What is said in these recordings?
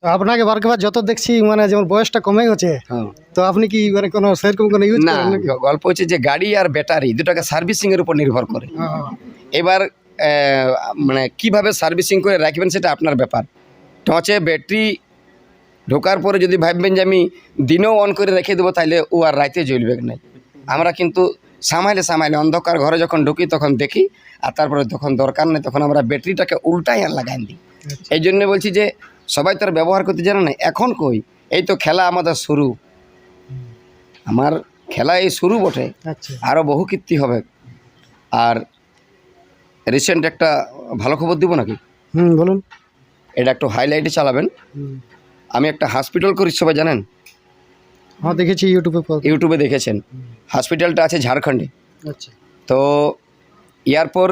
তো আপনাকে বারবার যত দেখছি মানে যেমন বয়সটা কমে গেছে, হ্যাঁ তো আপনি কি মানে কোনো সেরকম কোনো ইউজ না, করেন নাকি? গল্প হচ্ছে যে গাড়ি আর ব্যাটারি দুটাকে সার্ভিসিং এর উপর নির্ভর করে। এবার মানে কিভাবে সার্ভিসিং করে রাখবেন সেটা আপনার ব্যাপার। টর্চে ব্যাটারি ঢোকার পরে যদি ভাববেন যে আমি দিনেও অন করে রেখে দেবো, তাহলে ও আর রাতে জ্বলবে না। আমরা কিন্তু সামাইলে সামাইলে অন্ধকার ঘরে যখন ঢুকি তখন দেখি, আর তারপরে যখন দরকার নেই তখন আমরা ব্যাটারিটাকে উল্টাই আর লাগাই দিই। এই জন্য বলছি যে সবাই তার ব্যবহার করতে জানে না। এখন কই, এই তো খেলা আমাদের শুরু, আমার খেলা এই শুরু বটে, আচ্ছা, আরও বহু কীর্তি হবে। আর রিসেন্ট একটা ভালো খবর দিব নাকি? বলুন। এটা একটু হাইলাইটে চালাবেন। আমি একটা হসপিটাল করি, সবাই জানেন? হ্যাঁ, দেখেছি ইউটিউবে দেখেছেন। হসপিটালটা আছে ঝাড়খণ্ডে। আচ্ছা, তো এরপর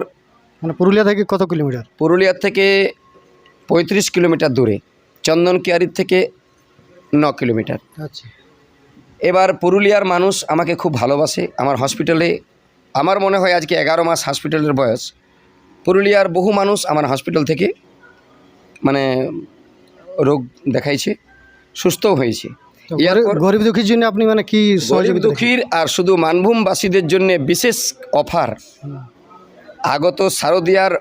মানে পুরুলিয়া থেকে কত কিলোমিটার? পুরুলিয়ার থেকে 35 কিলোমিটার দূরে, চন্দনকিয়ারির থেকে 9 কিলোমিটার। আচ্ছা, এবার পুরুলিয়ার মানুষ আমাকে খুব ভালোবাসে। আমার হসপিটালে আমার মনে হয় আজকে 11 মাস হসপিটালের বয়স। পুরুলিয়ার বহু মানুষ আমার হসপিটাল থেকে মানে রোগ দেখাইছে, সুস্থও হয়েছে। তো গরিব দুঃখীর জন্য আপনি মানে কি গরিব সহযোগিতা দুঃখীর আর শুধু মানভূমবাসীদের জন্য বিশেষ অফার। আগত শারদীয়ার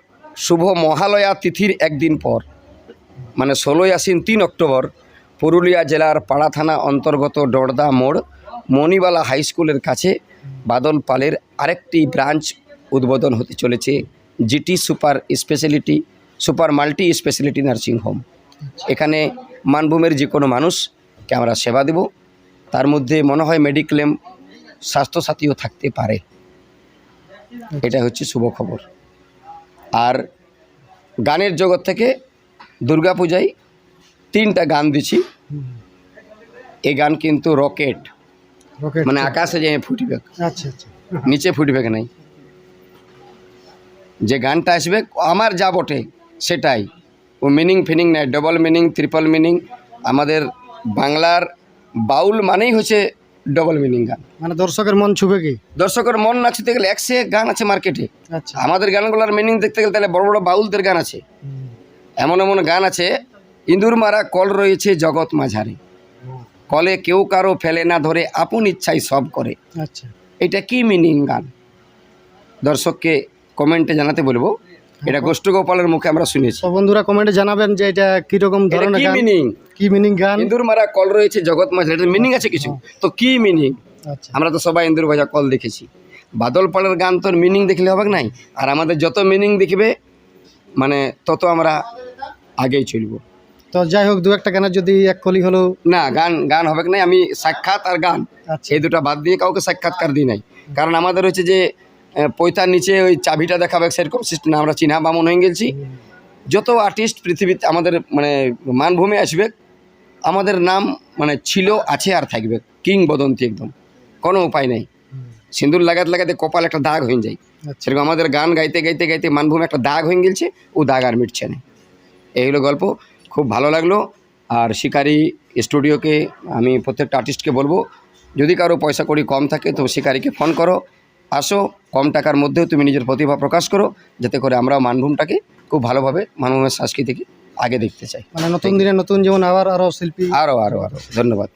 শুভ মহালয়া তিথির একদিন পর, মানে 16ই আশ্বিন 3 অক্টোবর, পুরুলিয়া জেলার পাড়া থানা অন্তর্গত ডড়দা মোড় মণিবালা হাই স্কুলের কাছে বাদল পালের আরেকটি ব্রাঞ্চ উদ্বোধন হতে চলেছে, GT super multi speciality nursing home. এখানে মানভূমের যে কোনো মানুষকে আমরা সেবা দেব। তার মধ্যে মনে হয় মেডিক্লেম, স্বাস্থ্যসাথীও থাকতে পারে। এটা হচ্ছে শুভ খবর। আর গানের জগৎ থেকে দুর্গাপূজায় 3টা গান দিছি। এই গান কিন্তু রকেট, মানে আকাশে যে ফুটবে, আচ্ছা আচ্ছা, নিচে ফুটবে নাই। যে গানটা আসবে আমার যা বটে সেটাই, ও মিনিং ফিনিং নাই, ডবল মিনিং, ট্রিপল মিনিং। আমাদের বাংলার বাউল মানেই হচ্ছে ডবল মিনিং গান। মানে দর্শকের মন ছুবে কি? দর্শকের মন না ছুতে গেলে 101 গান আছে মার্কেটে। আচ্ছা, আমাদের গানগুলোর মিনিং দেখতে গেলে তাহলে বড় বড় বাউলদের গান আছে। এমন এমন গান আছে, ইঁদুর মারা কল রয়েছে জগৎ মাঝারে, কলে কেউ কারো ফেলে না ধরে, আপন ইচ্ছাই সব করে। আচ্ছা, এটা কি মিনিং গান? দর্শককে কমেন্টে জানাতে বলবো। এটা গোষ্ঠগোপালের মুখে আমরা শুনেছি। তো বন্ধুরা কমেন্টে জানাবেন যে এটা কিরকম ধরনের গান, কি মিনিং গান। ইঁদুর মারা কল রয়েছে জগৎ মাঝারে, এটা মিনিং আছে কিছু তো, কি মিনিং? আচ্ছা, আমরা তো সবাই ইঁদুর ভাজা কল দেখেছি। বাদল পালের গান তোর মিনিং দেখলে হবে নাই। আর আমাদের যত মিনিং দেখবে মানে তত আমরা আগেই চলব। তো যাই হোক, দু একটা গানের যদি এক কলি হলো। না, গান হবে নাই। আমি সাক্ষাৎ আর গান আচ্ছা, এই দুটা বাদ দিয়ে কাউকে সাক্ষাৎকার দিই নাই। কারণ আমাদের হচ্ছে যে পয়তার নিচে ওই চাবিটা দেখাবে সেরকম সিস্টেম। আমরা চিহ্না বামন হয়ে গেছি। যত আর্টিস্ট পৃথিবীতে আমাদের মানে মানভূমে আসবে, আমাদের নাম মানে ছিল, আছে আর থাকবে কিংবদন্তি, একদম কোনো উপায় নেই। সিঁদুর লাগাতে লাগাতে কপাল একটা দাগ হয়ে যায়, সেরকম আমাদের গান গাইতে গাইতে গাইতে মানভূমে একটা দাগ হয়ে গেছে, ও দাগ আর মিটছে না। এই হলো গল্প। খুব ভালো লাগলো। আর শিকারি স্টুডিওকে আমি প্রত্যেকটা আর্টিস্টকে বলবো, যদি কারো পয়সা কড়ি কম থাকে তো শিকারিকে ফোন করো, আসো, কম টাকার মধ্যেও তুমি নিজের প্রতিভা প্রকাশ করো, যাতে করে আমরাও মানভূমটাকে খুব ভালোভাবে মানভূমের সংস্কৃতিকে আগে দেখতে চাই। মানে নতুন দিনে নতুন যেমন আরও শিল্পী আরও ধন্যবাদ।